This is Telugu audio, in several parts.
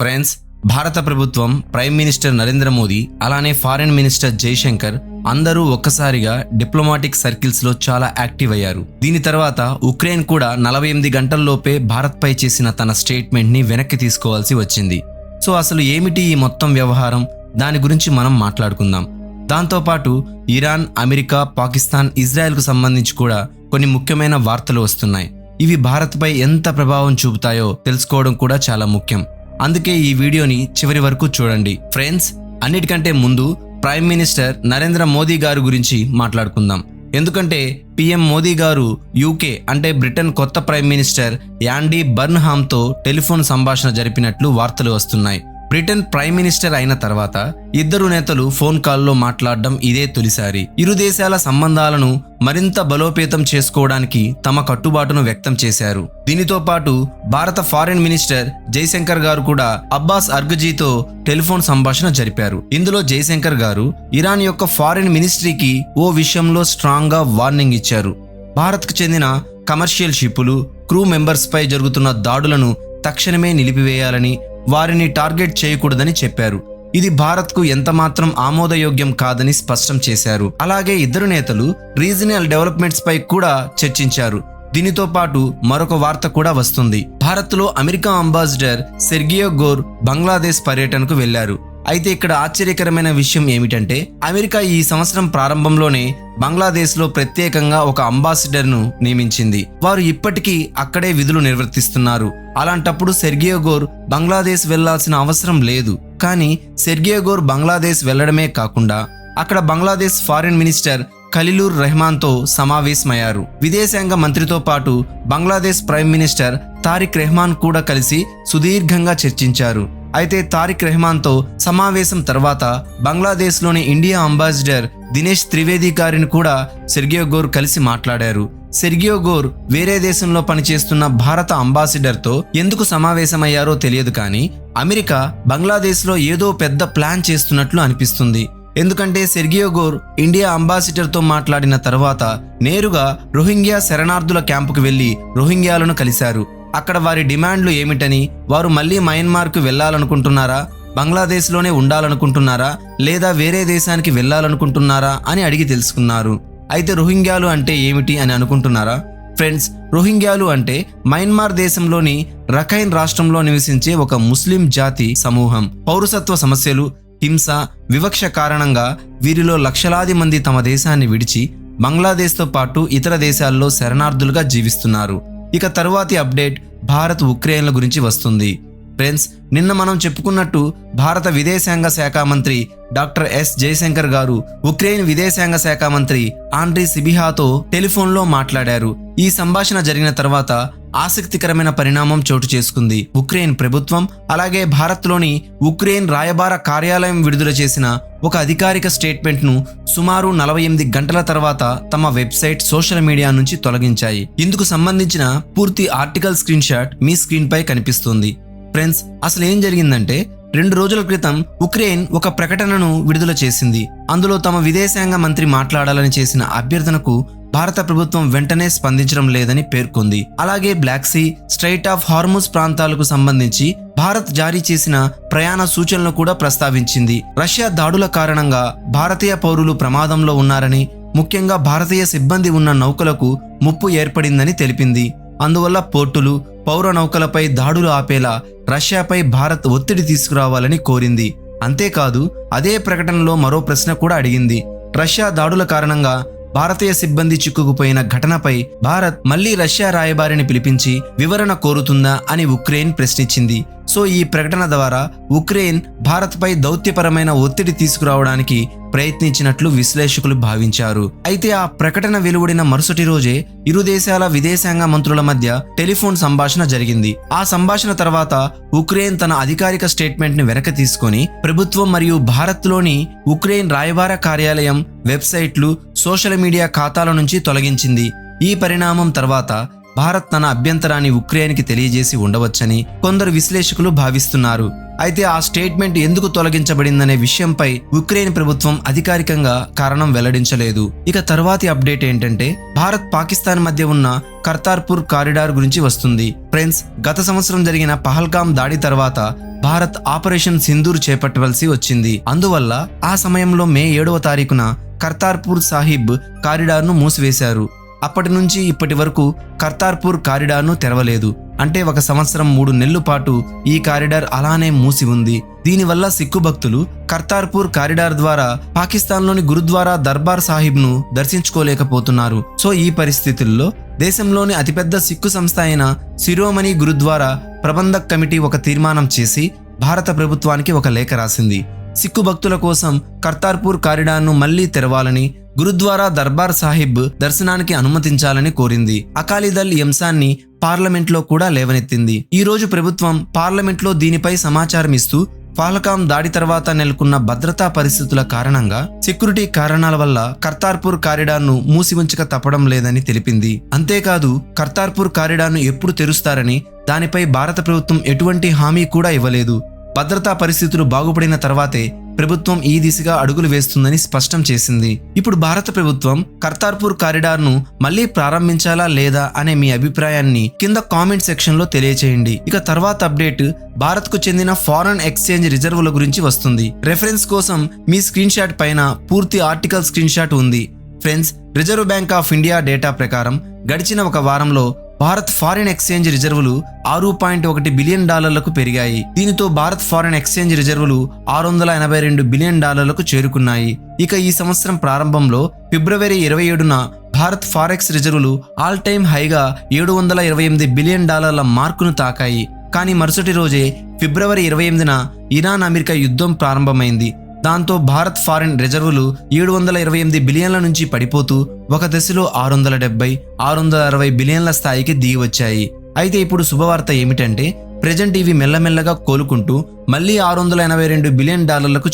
ఫ్రెండ్స్, భారత ప్రభుత్వం ప్రైమ్ మినిస్టర్ నరేంద్ర మోదీ అలానే ఫారెన్ మినిస్టర్ జైశంకర్ అందరూ ఒక్కసారిగా డిప్లొమాటిక్ సర్కిల్స్ లో చాలా యాక్టివ్ అయ్యారు. దీని తర్వాత ఉక్రెయిన్ కూడా 48 గంటల్లోపే భారత్ పై చేసిన తన స్టేట్మెంట్ ని వెనక్కి తీసుకోవాల్సి వచ్చింది. సో అసలు ఏమిటి ఈ మొత్తం వ్యవహారం, దాని గురించి మనం మాట్లాడుకుందాం. దాంతోపాటు ఇరాన్, అమెరికా, పాకిస్తాన్, ఇజ్రాయెల్ కు సంబంధించి కూడా కొన్ని ముఖ్యమైన వార్తలు వస్తున్నాయి. ఇవి భారత్ పై ఎంత ప్రభావం చూపుతాయో తెలుసుకోవడం కూడా చాలా ముఖ్యం. అందుకే ఈ వీడియోని చివరి వరకు చూడండి. ఫ్రెండ్స్, అన్నిటికంటే ముందు ప్రైమ్ మినిస్టర్ నరేంద్ర మోదీ గారి గురించి మాట్లాడుకుందాం. ఎందుకంటే పిఎం మోదీ గారు యూకే అంటే బ్రిటన్ కొత్త ప్రైమ్ మినిస్టర్ యాండీ బర్న్హామ్తో టెలిఫోన్ సంభాషణ జరిపినట్లు వార్తలు వస్తున్నాయి. బ్రిటన్ ప్రైమ్ మినిస్టర్ అయిన తర్వాత ఇద్దరు నేతలు ఫోన్ కాల్లో మాట్లాడడం ఇదే తొలిసారి. ఇరు దేశాల సంబంధాలను మరింత బలోపేతం చేసుకోవడానికి తమ కట్టుబాటును వ్యక్తం చేశారు. దీనితో పాటు భారత ఫారెన్ మినిస్టర్ జైశంకర్ గారు కూడా అబ్బాస్ అర్గజీతో టెలిఫోన్ సంభాషణ జరిపారు. ఇందులో జైశంకర్ గారు ఇరాన్ యొక్క ఫారెన్ మినిస్ట్రీకి ఓ విషయంలో స్ట్రాంగ్ గా వార్నింగ్ ఇచ్చారు. భారత్కు చెందిన కమర్షియల్ షిప్పులు, క్రూ మెంబర్స్ పై జరుగుతున్న దాడులను తక్షణమే నిలిపివేయాలని, వారిని టార్గెట్ చేయకూడదని చెప్పారు. ఇది భారత్కు ఎంతమాత్రం ఆమోదయోగ్యం కాదని స్పష్టం చేశారు. అలాగే ఇద్దరు నేతలు రీజనల్ డెవలప్మెంట్స్ పై కూడా చర్చించారు. దీనితో పాటు మరొక వార్త కూడా వస్తుంది. భారత్లో America ambassador Sergio Gor Bangladesh పర్యటనకు వెళ్లారు. అయితే ఇక్కడ ఆశ్చర్యకరమైన విషయం ఏమిటంటే అమెరికా ఈ సంవత్సరం ప్రారంభంలోనే బంగ్లాదేశ్లో ప్రత్యేకంగా ఒక అంబాసిడర్ను నియమించింది. వారు ఇప్పటికీ అక్కడే విధులు నిర్వర్తిస్తున్నారు. అలాంటప్పుడు సెర్గియో గోర్ బంగ్లాదేశ్ వెళ్లాల్సిన అవసరం లేదు. కానీ సెర్గియో గోర్ బంగ్లాదేశ్ వెళ్లడమే కాకుండా అక్కడ బంగ్లాదేశ్ ఫారిన్ మినిస్టర్ ఖలీలుర్ రెహమాన్తో సమావేశమయ్యారు. విదేశాంగ మంత్రితో పాటు బంగ్లాదేశ్ ప్రైమ్ మినిస్టర్ తారిక్ రెహమాన్ కూడా కలిసి సుదీర్ఘంగా చర్చించారు. అయితే తారిక్ రెహమాన్తో సమావేశం తర్వాత బంగ్లాదేశ్లోని ఇండియా అంబాసిడర్ దినేష్ త్రివేది గారిని కూడా సెర్గియో గోర్ కలిసి మాట్లాడారు. సెర్గియో గోర్ వేరే దేశంలో పనిచేస్తున్న భారత అంబాసిడర్తో ఎందుకు సమావేశమయ్యారో తెలియదు, కానీ అమెరికా బంగ్లాదేశ్లో ఏదో పెద్ద ప్లాన్ చేస్తున్నట్లు అనిపిస్తుంది. ఎందుకంటే సెర్గియో గోర్ ఇండియా అంబాసిడర్తో మాట్లాడిన తర్వాత నేరుగా రోహింగ్యా శరణార్థుల క్యాంపుకు వెళ్లి రోహింగ్యాలను కలిశారు. అక్కడ వారి డిమాండ్లు ఏమిటని, వారు మళ్లీ మయన్మార్కు వెళ్లాలనుకుంటున్నారా, బంగ్లాదేశ్లోనే ఉండాలనుకుంటున్నారా, లేదా వేరే దేశానికి వెళ్లాలనుకుంటున్నారా అని అడిగి తెలుసుకున్నారు. అయితే రోహింగ్యాలు అంటే ఏమిటి అని అనుకుంటున్నారా? ఫ్రెండ్స్, రోహింగ్యాలు అంటే మయన్మార్ దేశంలోని రఖైన్ రాష్ట్రంలో నివసించే ఒక ముస్లిం జాతి సమూహం. పౌరసత్వ సమస్యలు, హింస, వివక్ష కారణంగా వీరిలో లక్షలాది మంది తమ దేశాన్ని విడిచి బంగ్లాదేశ్తో పాటు ఇతర దేశాల్లో శరణార్థులుగా జీవిస్తున్నారు. ఇక తరువాతి అప్డేట్ భారత్ ఉక్రెయిన్ల గురించి వస్తుంది. ఫ్రెండ్స్, నిన్న మనం చెప్పుకున్నట్టు భారత విదేశాంగ శాఖ మంత్రి డాక్టర్ ఎస్ జయశంకర్ గారు ఉక్రెయిన్ విదేశాంగ శాఖ మంత్రి ఆండ్రీ సిబిహాతో టెలిఫోన్లో మాట్లాడారు. ఈ సంభాషణ జరిగిన తర్వాత ఆసక్తికరమైన పరిణామం చోటు చేసుకుంది. ఉక్రెయిన్ ప్రభుత్వం అలాగే భారత్లోని ఉక్రెయిన్ రాయబార కార్యాలయం విడుదల చేసిన ఒక అధికారిక స్టేట్మెంట్ను సుమారు 48 గంటల తర్వాత తమ వెబ్సైట్, సోషల్ మీడియా నుంచి తొలగించాయి. ఇందుకు సంబంధించిన పూర్తి ఆర్టికల్ స్క్రీన్ షాట్ మీ స్క్రీన్ పై కనిపిస్తుంది. ఫ్రెండ్స్, అసలు ఏం జరిగిందంటే 2 రోజుల క్రితం ఉక్రెయిన్ ఒక ప్రకటనను విడుదల చేసింది. అందులో తమ విదేశాంగ మంత్రి మాట్లాడాలని చేసిన అభ్యర్థనకు భారత ప్రభుత్వం వెంటనే స్పందించడం లేదని పేర్కొంది. అలాగే Black Sea, Strait of Hormuz ప్రాంతాలకు సంబంధించి భారత్ జారీ చేసిన ప్రయాణ సూచనలు కూడా ప్రస్తావించింది. రష్యా దాడుల కారణంగా భారతీయ పౌరులు ప్రమాదంలో ఉన్నారని, ముఖ్యంగా భారతీయ సిబ్బంది ఉన్న నౌకలకు ముప్పు ఏర్పడిందని తెలిపింది. అందువల్ల పోర్టులు, పౌర నౌకలపై దాడులు ఆపేలా రష్యాపై భారత్ ఒత్తిడి తీసుకురావాలని కోరింది. అంతేకాదు అదే ప్రకటనలో మరో ప్రశ్న కూడా అడిగింది. రష్యా దాడుల కారణంగా భారతీయ సిబ్బంది చిక్కుకుపోయిన ఘటనపై భారత్ మళ్లీ రష్యా రాయబారిని పిలిపించి వివరణ కోరుతుందా అని ఉక్రెయిన్ ప్రశ్నించింది. సో ఈ ప్రకటన ద్వారా ఉక్రెయిన్ భారత్పై దౌత్యపరమైన ఒత్తిడి తీసుకురావడానికి ప్రయత్నించినట్లు విశ్లేషకులు భావించారు. అయితే ఆ ప్రకటన వెలువడిన మరుసటి రోజే ఇరు దేశాల విదేశాంగ మంత్రుల మధ్య టెలిఫోన్ సంభాషణ జరిగింది. ఆ సంభాషణ తర్వాత ఉక్రెయిన్ తన అధికారిక స్టేట్మెంట్ ని వెనక్కి తీసుకొని ప్రభుత్వం మరియు భారత్లోని ఉక్రెయిన్ రాయబార కార్యాలయం వెబ్సైట్లు, సోషల్ మీడియా ఖాతాల నుంచి తొలగించింది. ఈ పరిణామం తర్వాత భారత్ తన అభ్యంతరాన్ని ఉక్రెయిన్కి తెలియజేసి ఉండవచ్చని కొందరు విశ్లేషకులు భావిస్తున్నారు. అయితే ఆ స్టేట్మెంట్ ఎందుకు తొలగించబడిందనే విషయంపై ఉక్రెయిన్ ప్రభుత్వం అధికారికంగా కారణం వెల్లడించలేదు. ఇక తర్వాతి అప్డేట్ ఏంటంటే భారత్ పాకిస్తాన్ మధ్య ఉన్న కర్తార్పూర్ కారిడార్ గురించి వస్తుంది. ఫ్రెండ్స్, గత సంవత్సరం జరిగిన పహల్గామ్ దాడి తర్వాత భారత్ ఆపరేషన్ సింధూర్ చేపట్టవలసి వచ్చింది. అందువల్ల ఆ సమయంలో మే 7వ తారీఖున కర్తార్పూర్ సాహిబ్ కారిడార్ను మూసివేశారు. అప్పటి నుంచి ఇప్పటి వరకు కర్తార్పూర్ కారిడార్ను తెరవలేదు. అంటే 1 సంవత్సరం 3 నెలల పాటు ఈ కారిడార్ అలానే మూసి ఉంది. దీనివల్ల సిక్కు భక్తులు కర్తార్పూర్ కారిడార్ ద్వారా పాకిస్తాన్లోని గురుద్వారా దర్బార్ సాహిబ్ను దర్శించుకోలేకపోతున్నారు. సో ఈ పరిస్థితుల్లో దేశంలోని అతిపెద్ద సిక్కు సంస్థ అయిన శిరోమణి గురుద్వారా ప్రబంధక్ కమిటీ ఒక తీర్మానం చేసి భారత ప్రభుత్వానికి ఒక లేఖ రాసింది. సిక్కు భక్తుల కోసం కర్తార్పూర్ కారిడార్ను మళ్లీ తెరవాలని, గురుద్వారా దర్బార్ సాహిబ్ దర్శనానికి అనుమతించాలని కోరింది. అకాలీదళ్ ఈ అంశాన్ని పార్లమెంట్లో కూడా లేవనెత్తింది. ఈ రోజు ప్రభుత్వం పార్లమెంట్లో దీనిపై సమాచారం ఇస్తూ పహల్గామ్ దాడి తర్వాత నెలకొన్న భద్రతా పరిస్థితుల కారణంగా సెక్యూరిటీ కారణాల వల్ల కర్తార్పూర్ కారిడార్ను మూసి ఉంచక తప్పడం లేదని తెలిపింది. అంతేకాదు కర్తార్పూర్ కారిడార్ను ఎప్పుడు తెరుస్తారని దానిపై భారత ప్రభుత్వం ఎటువంటి హామీ కూడా ఇవ్వలేదు. భద్రతా పరిస్థితులు బాగుపడిన తర్వాతే ప్రభుత్వం ఈ దిశగా అడుగులు వేస్తుందని స్పష్టం చేసింది. ఇప్పుడు భారత ప్రభుత్వం కర్తార్పూర్ కారిడార్ను మళ్లీ ప్రారంభించాలా లేదా అనే మీ అభిప్రాయాన్ని కింద కామెంట్ సెక్షన్ లో తెలియచేయండి. ఇక తర్వాత అప్డేట్ భారత్ కు చెందిన ఫారెన్ ఎక్స్చేంజ్ రిజర్వుల గురించి వస్తుంది. రెఫరెన్స్ కోసం మీ స్క్రీన్ షాట్ పైన పూర్తి ఆర్టికల్ స్క్రీన్ షాట్ ఉంది. Friends, Reserve Bank of India data ప్రకారం గడిచిన 1 వారంలో భారత్ ఫారిన్ ఎక్స్చేంజ్ రిజర్వులు $6.1 బిలియన్ పెరిగాయి. దీనితో భారత్ ఫారిన్ ఎక్స్చేంజ్ రిజర్వులు $682 బిలియన్ చేరుకున్నాయి. ఇక ఈ సంవత్సరం ప్రారంభంలో ఫిబ్రవరి 27న భారత్ ఫారెక్స్ రిజర్వులు ఆల్ టైమ్ హైగా $728 బిలియన్ మార్కును తాకాయి. కానీ మరుసటి రోజే ఫిబ్రవరి 28న ఇరాన్ అమెరికా యుద్ధం ప్రారంభమైంది. దాంతో భారత్ ఫారిన్ రిజర్వులు 728 బిలియన్ల నుంచి పడిపోతూ ఒక దశలో 670, 660 బిలియన్ల స్థాయికి దిగి వచ్చాయి. అయితే ఇప్పుడు శుభవార్త ఏమిటంటే ప్రెజెంట్ ఇవి మెల్లమెల్లగా కోలుకుంటూ మళ్లీ $682 బిలియన్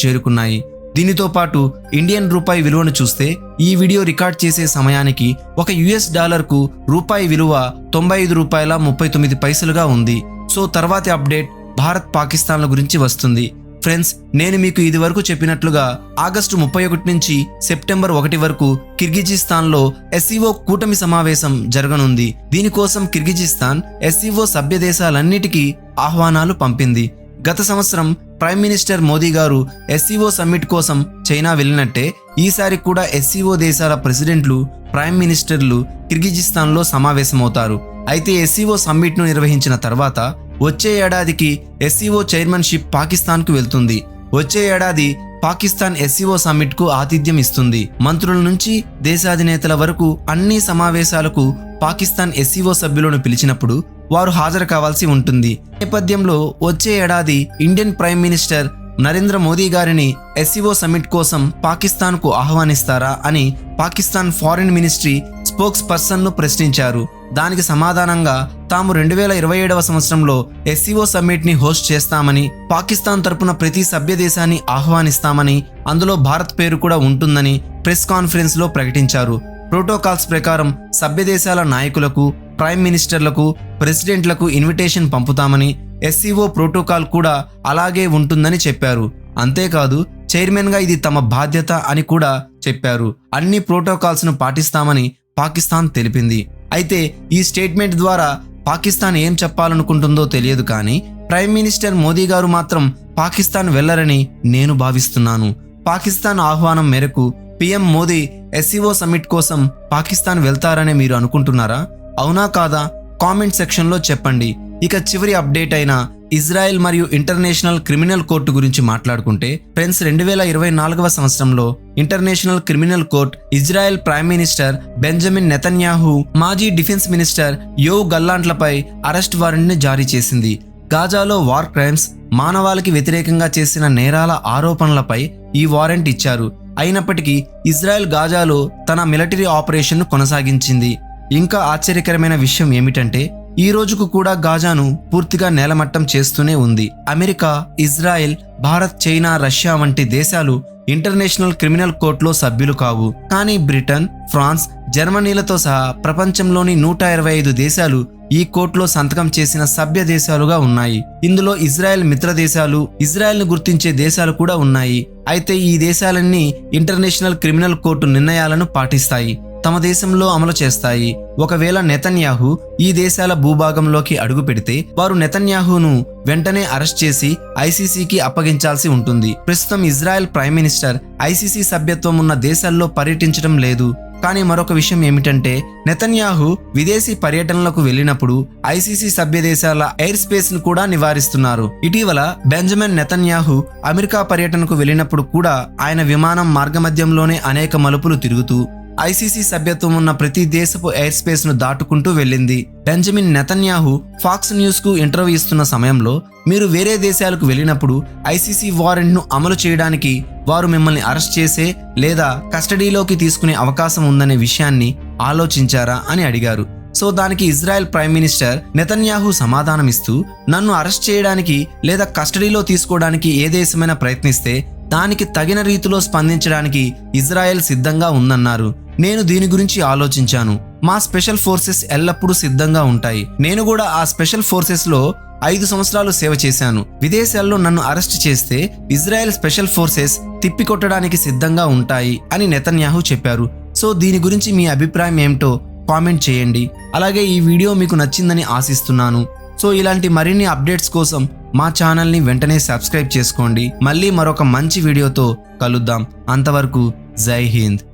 చేరుకున్నాయి. దీనితో పాటు ఇండియన్ రూపాయి విలువను చూస్తే ఈ వీడియో రికార్డ్ చేసే సమయానికి ఒక US$కు రూపాయి విలువ $95.39 ఉంది. సో తర్వాతి అప్డేట్ భారత్ పాకిస్తాన్ల గురించి వస్తుంది. ఫ్రెండ్స్, నేను మీకు ఇది వరకు చెప్పినట్లుగా ఆగస్టు 31 నుంచి సెప్టెంబర్ 1 వరకు కిర్గిజిస్తాన్లో SCO కూటమి సమావేశం జరగనుంది. దీనికోసం కిర్గిజిస్తాన్ SCO సభ్య దేశాలన్నిటికీ ఆహ్వానాలు పంపింది. గత సంవత్సరం ప్రైమ్ మినిస్టర్ మోదీ గారు SCO సమ్మిట్ కోసం చైనా వెళ్ళినట్టే ఈసారి కూడా SCO దేశాల ప్రెసిడెంట్లు, ప్రైమ్ మినిస్టర్లు కిర్గిజిస్తాన్లో సమావేశమవుతారు. అయితే SCO సమ్మిట్ను నిర్వహించిన తర్వాత వచ్చే ఏడాదికి SCO చైర్మన్షిప్ పాకిస్తాన్కు వెళ్తుంది. వచ్చే ఏడాది పాకిస్తాన్ SCO సమ్మిట్కు ఆతిథ్యం ఇస్తుంది. మంత్రుల నుంచి దేశాధినేతల వరకు అన్ని సమావేశాలకు పాకిస్తాన్ SCO సభ్యులను పిలిచినప్పుడు వారు హాజరు కావాల్సి ఉంటుంది. నేపథ్యంలో వచ్చే ఏడాది Indian prime minister Narendra Modi గారిని SCO సమ్మిట్ కోసం పాకిస్తాన్కు ఆహ్వానిస్తారా అని పాకిస్తాన్ ఫారిన్ మినిస్ట్రీ స్పోక్స్ పర్సన్ను ప్రశ్నించారు. దానికి సమాధానంగా తాము 2027వ సంవత్సరంలో SCO సమ్మిట్ ని హోస్ట్ చేస్తామని, పాకిస్తాన్ తరపున ప్రతి సభ్య దేశాన్ని ఆహ్వానిస్తామని, అందులో భారత్ పేరు కూడా ఉంటుందని ప్రెస్ కాన్ఫరెన్స్ లో ప్రకటించారు. ప్రోటోకాల్స్ ప్రకారం సభ్య దేశాల నాయకులకు, ప్రైమ్ మినిస్టర్లకు, ప్రెసిడెంట్లకు ఇన్విటేషన్ పంపుతామని, SCO ప్రోటోకాల్ కూడా అలాగే ఉంటుందని చెప్పారు. అంతేకాదు చైర్మన్ గా ఇది తమ బాధ్యత అని కూడా చెప్పారు. అన్ని ప్రోటోకాల్స్ ను పాటిస్తామని పాకిస్తాన్ తెలిపింది. అయితే ఈ స్టేట్మెంట్ ద్వారా పాకిస్తాన్ ఏం చెప్పాలనుకుంటుందో తెలియదు, కానీ ప్రైమ్ మినిస్టర్ మోదీ గారు మాత్రం పాకిస్తాన్ వెళ్లరని నేను భావిస్తున్నాను. పాకిస్తాన్ ఆహ్వానం మేరకు PM మోదీ SCO సమ్మిట్ కోసం పాకిస్తాన్ వెళ్తారని మీరు అనుకుంటున్నారా? అవునా కాదా? కామెంట్ సెక్షన్లో చెప్పండి. ఇక చివరి అప్డేట్ అయిన ఇజ్రాయెల్ మరియు ఇంటర్నేషనల్ క్రిమినల్ కోర్టు గురించి మాట్లాడుకుంటే ఫ్రెండ్స్, 2024వ సంవత్సరంలో international criminal court Israel prime minister Benjamin Netanyahu, మాజీ డిఫెన్స్ మినిస్టర్ యోవ్ గల్లాంట్లపై అరెస్ట్ వారెంట్ని జారీ చేసింది. గాజాలో వార్ క్రైమ్స్, మానవాళికి వ్యతిరేకంగా చేసిన నేరాల ఆరోపణలపై ఈ వారెంట్ ఇచ్చారు. అయినప్పటికీ ఇజ్రాయెల్ గాజాలో తన మిలిటరీ ఆపరేషన్ను కొనసాగించింది. ఇంకా ఆశ్చర్యకరమైన విషయం ఏమిటంటే ఈ రోజుకు కూడా గాజాను పూర్తిగా నేలమట్టం చేస్తూనే ఉంది. America, Israel, Bharat, China, Russia వంటి దేశాలు ఇంటర్నేషనల్ క్రిమినల్ కోర్టులో సభ్యులు కావు. కానీ బ్రిటన్, ఫ్రాన్స్, జర్మనీలతో సహా ప్రపంచంలోని 125 దేశాలు ఈ కోర్టులో సంతకం చేసిన సభ్య దేశాలుగా ఉన్నాయి. ఇందులో ఇజ్రాయెల్ మిత్ర దేశాలు, ఇజ్రాయెల్ ను గుర్తించే దేశాలు కూడా ఉన్నాయి. అయితే ఈ దేశాలన్నీ ఇంటర్నేషనల్ క్రిమినల్ కోర్టు నిర్ణయాలను పాటిస్తాయి. తమ దేశంలో అమలు చేస్తాయి. ఒకవేళ నెతన్యాహు ఈ దేశాల భూభాగంలోకి అడుగు పెడితే వారు నెతన్యాహును వెంటనే అరెస్ట్ చేసి ఐసీసీకి అప్పగించాల్సి ఉంటుంది. ప్రస్తుతం ఇజ్రాయెల్ ప్రైమ్ మినిస్టర్ ఐసీసీ సభ్యత్వం ఉన్న దేశాల్లో పర్యటించడం లేదు. కానీ మరొక విషయం ఏమిటంటే నెతన్యాహు విదేశీ పర్యటనలకు వెళ్ళినప్పుడు ఐసీసీ సభ్య దేశాల ఎయిర్ స్పేస్ ను కూడా నివారిస్తున్నారు. ఇటీవల బెంజమిన్ నెతన్యాహు అమెరికా పర్యటనకు వెళ్ళినప్పుడు కూడా ఆయన విమానం మార్గమధ్యంలోనే అనేక మలుపులు తిరుగుతూ ఐసీసీ సభ్యత్వం ఉన్న ప్రతి దేశపు ఎయిర్ స్పేస్ ను దాటుకుంటూ వెళ్ళింది. బెంజమిన్ నెతన్యాహు ఫాక్స్ న్యూస్ కు ఇంటర్వ్యూ ఇస్తున్న సమయంలో మీరు వేరే దేశాలకు వెళ్ళినప్పుడు ఐసీసీ వారెంట్ ను అమలు చేయడానికి వారు మిమ్మల్ని అరెస్ట్ చేసే లేదా కస్టడీలోకి తీసుకునే అవకాశం ఉందనే విషయాన్ని ఆలోచించారా అని అడిగారు. సో దానికి ఇజ్రాయెల్ ప్రైమ్ మినిస్టర్ నెతన్యాహు సమాధానమిస్తూ, నన్ను అరెస్ట్ చేయడానికి లేదా కస్టడీలో తీసుకోవడానికి ఏ దేశమైనా ప్రయత్నిస్తే దానికి తగిన రీతిలో స్పందించడానికి ఇజ్రాయెల్ సిద్ధంగా ఉందన్నారు. నేను దీని గురించి ఆలోచించాను. మా స్పెషల్ ఫోర్సెస్ ఎల్లప్పుడూ సిద్ధంగా ఉంటాయి. నేను కూడా ఆ స్పెషల్ ఫోర్సెస్ లో 5 సంవత్సరాలు సేవ చేశాను. విదేశాల్లో నన్ను అరెస్ట్ చేస్తే ఇజ్రాయెల్ స్పెషల్ ఫోర్సెస్ తిప్పికొట్టడానికి సిద్ధంగా ఉంటాయి అని నెతన్యాహు చెప్పారు. సో దీని గురించి మీ అభిప్రాయం ఏమిటో కామెంట్ చేయండి. అలాగే ఈ వీడియో మీకు నచ్చిందని ఆశిస్తున్నాను. సో ఇలాంటి మరిన్ని అప్డేట్స్ కోసం మా ఛానల్ని వెంటనే సబ్స్క్రైబ్ చేసుకోండి. మళ్ళీ మరొక మంచి వీడియోతో కలుద్దాం. అంతవరకు జై హింద్.